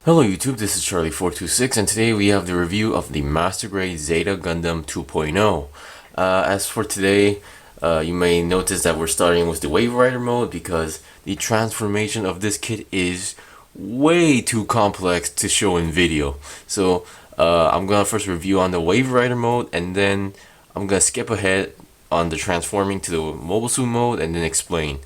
Hello YouTube, this is Charlie426 and today we have the review of the Master Grade Zeta Gundam 2.0. As for today, you may notice that we're starting with the Waverider Mode because the transformation of this kit is way too complex to show in video. So I'm going to first review on the Waverider Mode and then I'm going to skip ahead on the transforming to the Mobile Suit Mode and then explain.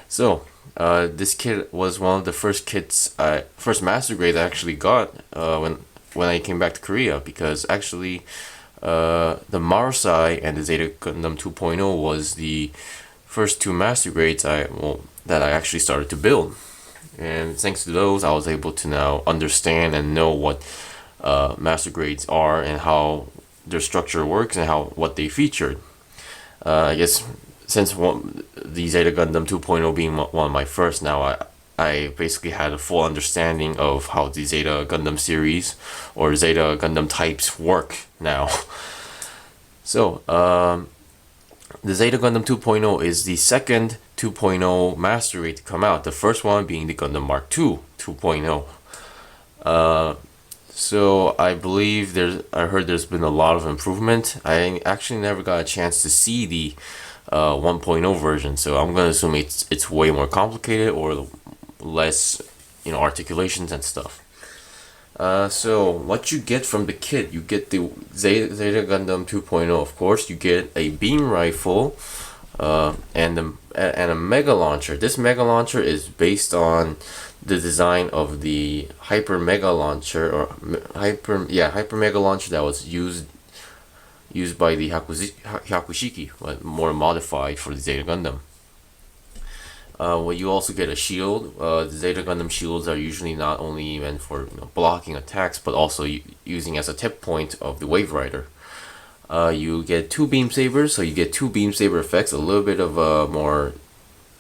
So this kit was one of the first kits, first Master Grade I actually got when I came back to Korea, because actually the Marseille and the Zeta Gundam 2.0 was the first two Master Grades that I actually started to build, and thanks to those I was able to now understand and know what Master Grades are and how their structure works and what they featured. I guess since the Zeta Gundam 2.0 being one of my first, now I basically had a full understanding of how the Zeta Gundam series or Zeta Gundam types work now. So the Zeta Gundam 2.0 is the second 2.0 Master Grade to come out, the first one being the Gundam Mark II 2.0. So I believe I heard there's been a lot of improvement. I actually never got a chance to see the 1.0 version, so I'm gonna assume it's way more complicated or less, articulations and stuff. So what you get from the kit, you get the Zeta Gundam 2.0. Of course, you get a beam rifle and a mega launcher. This mega launcher is based on the design of the hyper mega launcher hyper mega launcher that was used by the Hyakushiki, but more modified for the Zeta Gundam. Well, you also get a shield. The Zeta Gundam shields are usually not only meant for blocking attacks, but also using as a tip point of the Waverider. You get two beam sabers, so you get two beam saber effects, a little bit of a more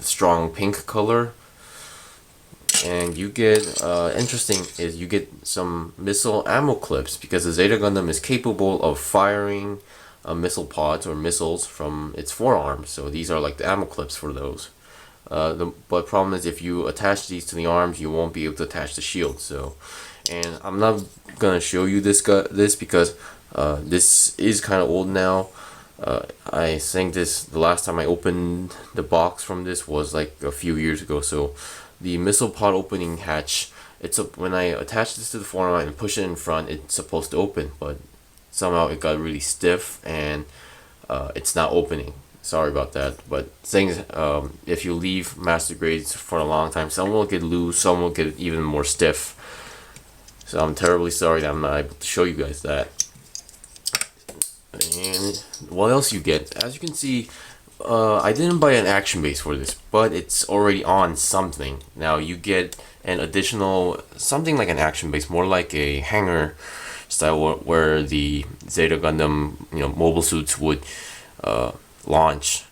strong pink color. And you get, interesting is you get some missile ammo clips, because the Zeta Gundam is capable of firing missile pods or missiles from its forearms. So these are like the ammo clips for those. But problem is, if you attach these to the arms, you won't be able to attach the shield. So, and I'm not gonna show you this because this is kind of old now. I think the last time I opened the box from this was like a few years ago. So the missile pod opening hatch, when I attach this to the forearm and push it in front, it's supposed to open, but somehow it got really stiff and it's not opening. Sorry about that. But things, if you leave Master Grades for a long time, some will get loose, some will get even more stiff. So I'm terribly sorry that I'm not able to show you guys that. And what else you get? As you can see, I didn't buy an action base for this, but it's already on something. Now you get an additional, something like an action base, more like a hangar style where the Zeta Gundam, mobile suits would launch.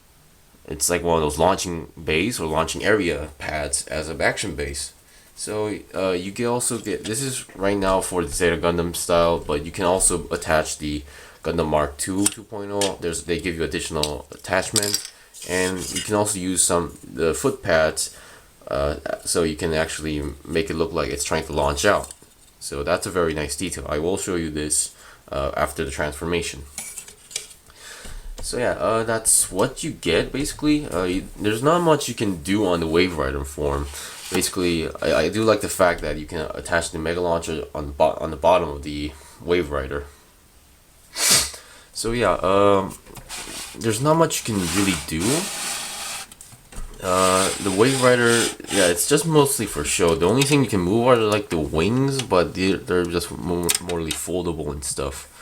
It's like one of those launching bays or launching area pads as an action base. So you can also get, this is right now for the Zeta Gundam style, but you can also attach the Gundam Mark II 2.0. They give you additional attachment, and you can also use the foot pads, so you can actually make it look like it's trying to launch out. So that's a very nice detail. I will show you this after the transformation. So yeah, that's what you get basically. There's not much you can do on the Waverider form. Basically, I do like the fact that you can attach the mega launcher on the bottom of the Waverider. So yeah, there's not much you can really do. The Waverider, yeah, it's just mostly for show. The only thing you can move are like the wings, but they're just morely foldable and stuff.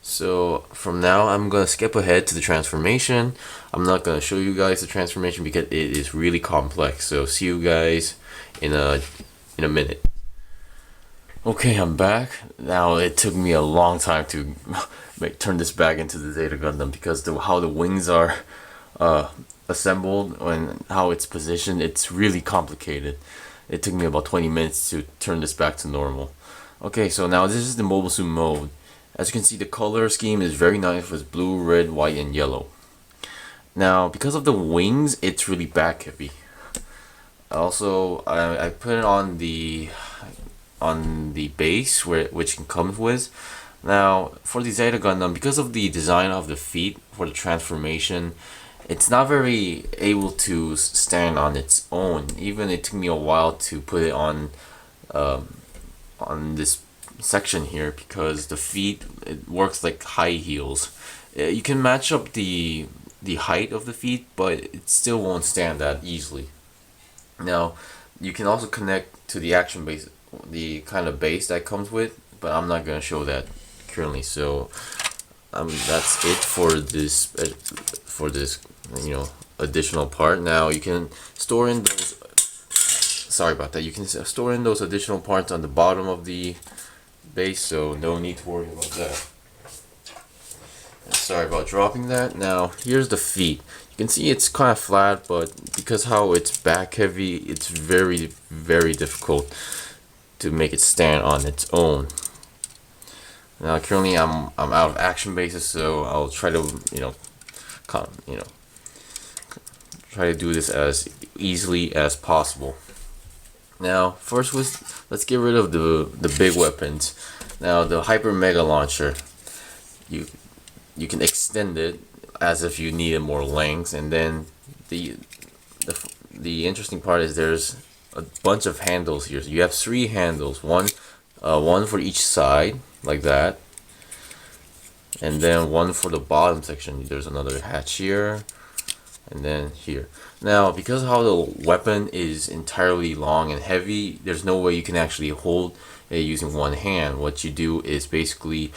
So from now, I'm gonna skip ahead to the transformation. I'm not gonna show you guys the transformation because it is really complex. So see you guys in a minute. Okay, I'm back. Now it took me a long time to turn this back into the Zeta Gundam because how the wings are assembled and how it's positioned, it's really complicated. It took me about 20 minutes to turn this back to normal. Okay, so now this is the mobile suit mode. As you can see, the color scheme is very nice with blue, red, white, and yellow. Now, because of the wings, it's really back heavy. Also, I put it on on the base which it comes with. Now for the Zeta Gundam, because of the design of the feet for the transformation, it's not very able to stand on its own. Even it took me a while to put it on this section here, because the feet, it works like high heels. You can match up the height of the feet, but it still won't stand that easily. Now you can also connect to the action base, the kind of base that comes with, but I'm not gonna show that currently. So that's it for this additional part. Now you can store in those, sorry about that, you can store in those additional parts on the bottom of the base, so no need to worry about that. Sorry about dropping that. Now here's the feet. You can see it's kind of flat, but because how it's back heavy, it's very, very difficult to make it stand on its own. Now currently I'm out of action bases, so I'll try to try to do this as easily as possible. Now first let's get rid of the big weapons. Now the Hyper Mega Launcher, you can extend it as if you needed more length, and then the interesting part is there's a bunch of handles here. So you have 3 handles, one for each side like that, and then one for the bottom section. There's another hatch here, and then here. Now because how the weapon is entirely long and heavy, there's no way you can actually hold it using one hand. What you do is basically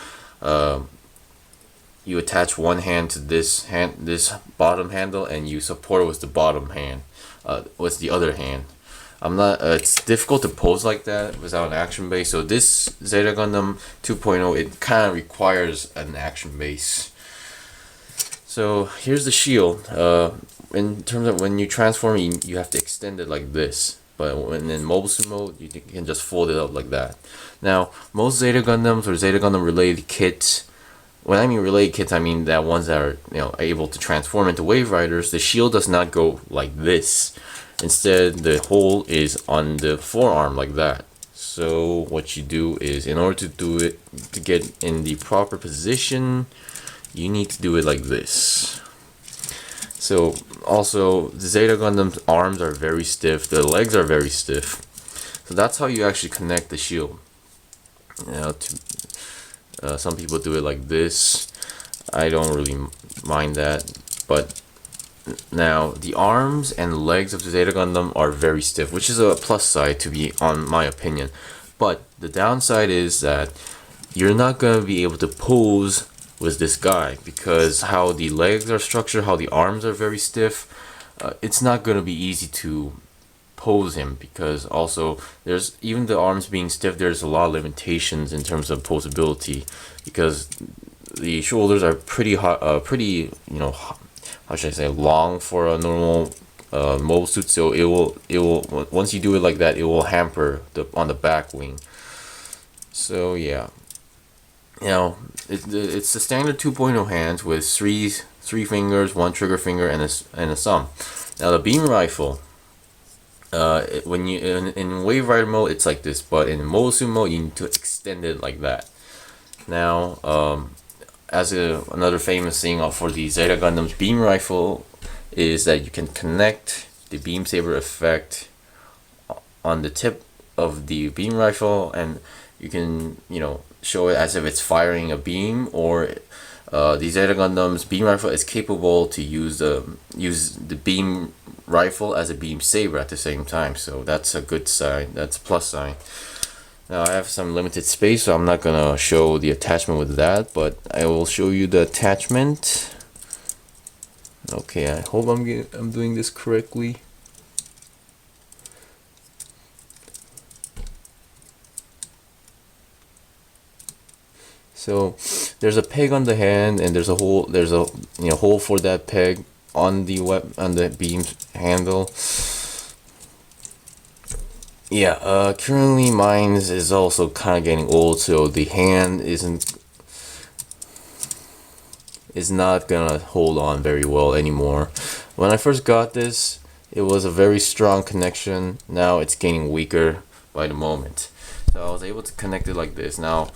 you attach one hand to this bottom handle, and you support it with the bottom hand, with the other hand. It's difficult to pose like that without an action base. So this Zeta Gundam 2.0, it kind of requires an action base. So here's the shield. In terms of when you transform, you have to extend it like this. But when in mobile suit mode, you can just fold it up like that. Now most Zeta Gundams or Zeta Gundam related kits, when I mean related kits, I mean that ones that are able to transform into Waveriders, the shield does not go like this. Instead, the hole is on the forearm like that. So what you do is, in order to do it, to get in the proper position, you need to do it like this. So also the Zeta Gundam's arms are very stiff, the legs are very stiff. So that's how you actually connect the shield. Some people do it like this. I don't really mind that, but now the arms and legs of the Zeta Gundam are very stiff, which is a plus side to be on my opinion. But the downside is that you're not going to be able to pose with this guy, because how the legs are structured, how the arms are very stiff, it's not going to be easy to pose him, because also there's, even the arms being stiff, there's a lot of limitations in terms of posability, because the shoulders are pretty how should I say, long for a normal mobile suit. So it will once you do it like that, it will hamper on the back wing. So yeah, it's the standard 2.0 hands with three fingers, 1 trigger finger, and a thumb. Now the beam rifle, when you in Waverider mode, it's like this, but in mobile suit mode, you need to extend it like that. Now another famous thing for the Zeta Gundam's beam rifle is that you can connect the beam saber effect on the tip of the beam rifle, and you can show it as if it's firing a beam, or the Zeta Gundam's beam rifle is capable to use the beam rifle as a beam saber at the same time. So that's a good sign, that's a plus sign. Now I have some limited space, so I'm not gonna show the attachment with that, but I will show you the attachment. Okay, I hope I'm doing this correctly. So there's a peg on the hand, and there's a hole. There's a hole for that peg on the beam handle. Yeah, currently mine is also kind of getting old, so the hand is not gonna hold on very well anymore. When I first got this, it was a very strong connection. Now it's getting weaker by the moment. So I was able to connect it like this. Now,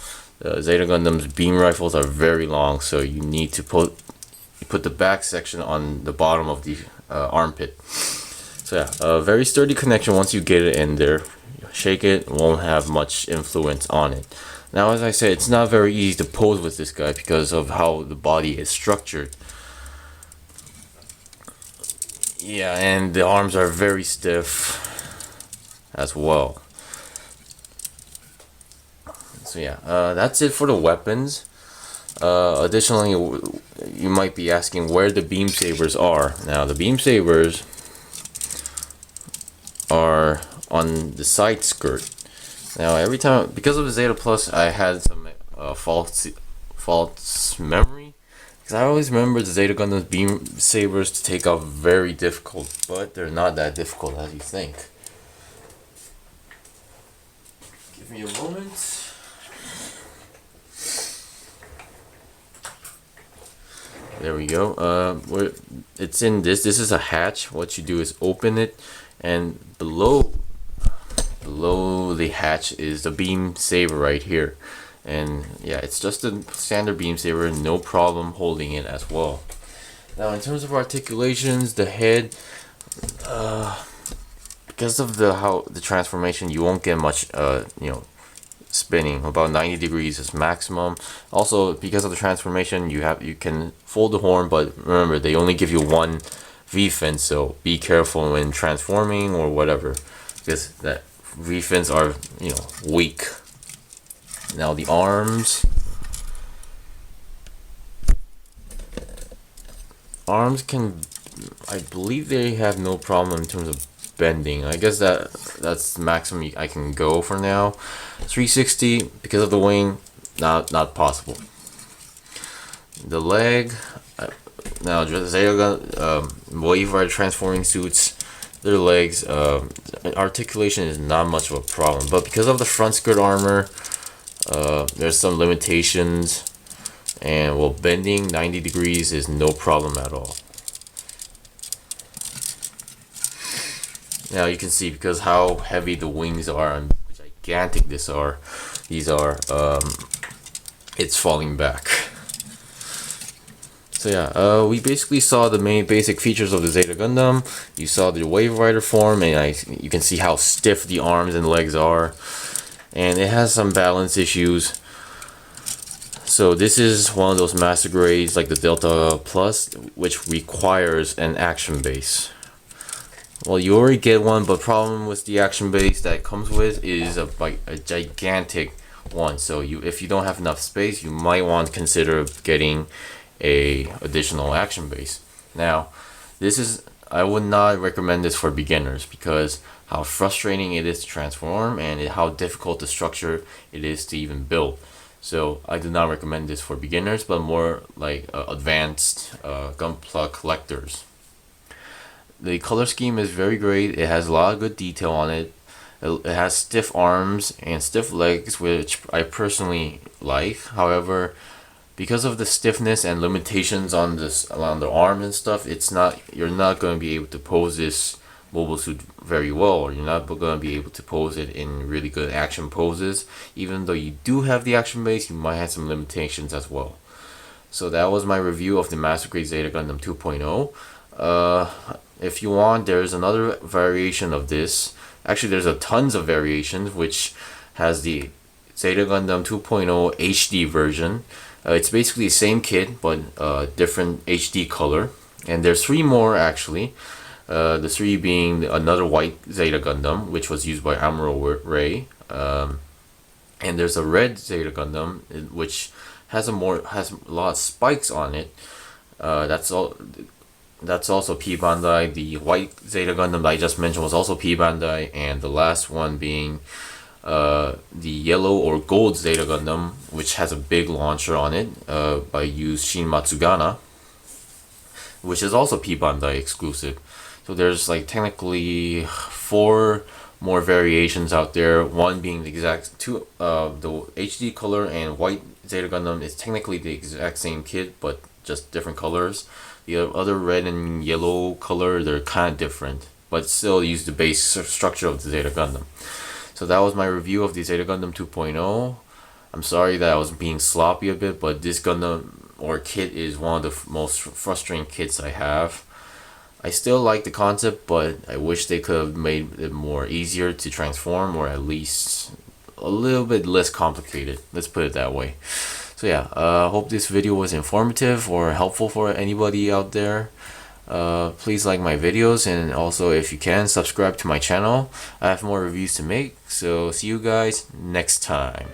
Zeta Gundam's beam rifles are very long, so you need to put the back section on the bottom of the armpit. So yeah, a very sturdy connection once you get it in there. Shake it, won't have much influence on it. Now, as I said, it's not very easy to pose with this guy because of how the body is structured. Yeah, and the arms are very stiff as well. So yeah, that's it for the weapons. Additionally, you might be asking where the beam sabers are. Now, the beam sabers are on the side skirt. Now, every time, because of the Zeta Plus, I had some false memory. Because I always remember the Zeta Gundam's beam sabers to take off very difficult, but they're not that difficult as you think. Give me a moment. There we go. It's in this. This is a hatch. What you do is open it, and below the hatch is the beam saber right here. And yeah, it's just a standard beam saber, no problem holding it as well. Now, in terms of articulations, the head, because of how the transformation, you won't get much, spinning. About 90 degrees is maximum. Also, because of the transformation, you can fold the horn, but remember, they only give you one V-fin, so be careful when transforming or whatever, because that V-fins are, weak. Now the arms can, I believe they have no problem in terms of bending. I guess that's the maximum I can go for now. 360 because of the wing, not possible. The leg, now Zeta Waverider transforming suits, their legs, articulation is not much of a problem, but because of the front skirt armor, there's some limitations, and well, bending 90 degrees is no problem at all. Now you can see, because how heavy the wings are and how gigantic these are, it's falling back. So yeah, we basically saw the main basic features of the Zeta Gundam. You saw the Waverider form, and you can see how stiff the arms and legs are. And it has some balance issues. So this is one of those master grades like the Delta Plus, which requires an action base. Well, you already get one, but problem with the action base that it comes with is a gigantic one. So if you don't have enough space, you might want to consider getting a additional action base. Now, I would not recommend this for beginners because how frustrating it is to transform and how difficult the structure it is to even build. So I do not recommend this for beginners, but more like advanced Gunpla collectors. The color scheme is very great. It has a lot of good detail on it. It has stiff arms and stiff legs, which I personally like. However, because of the stiffness and limitations on the arm and stuff, you're not going to be able to pose this mobile suit very well, or you're not going to be able to pose it in really good action poses. Even though you do have the action base, you might have some limitations as well. So that was my review of the Master Grade Zeta Gundam 2.0. If you want, there's another variation of this. Actually, there's tons of variations, which has the Zeta Gundam 2.0 HD version. It's basically the same kit, but different HD color. And there's 3 more actually. The 3 being another white Zeta Gundam, which was used by Admiral Ray. And there's a red Zeta Gundam, which has a lot of spikes on it. That's also P Bandai. The white Zeta Gundam that I just mentioned was also P Bandai, and the last one being the yellow or gold Zeta Gundam, which has a big launcher on it by Shin Matsugana, which is also P Bandai exclusive. So there's like technically 4 more variations out there. One being the exact the HD color and white Zeta Gundam is technically the exact same kit, but just different colors. The other red and yellow color, they're kind of different, but still use the base structure of the Zeta Gundam. So that was my review of the Zeta Gundam 2.0. I'm sorry that I was being sloppy a bit, but this Gundam or kit is one of the most frustrating kits I have. I still like the concept, but I wish they could have made it more easier to transform, or at least a little bit less complicated. Let's put it that way. So yeah, hope this video was informative or helpful for anybody out there. Please like my videos, and also if you can, subscribe to my channel. I have more reviews to make, so see you guys next time.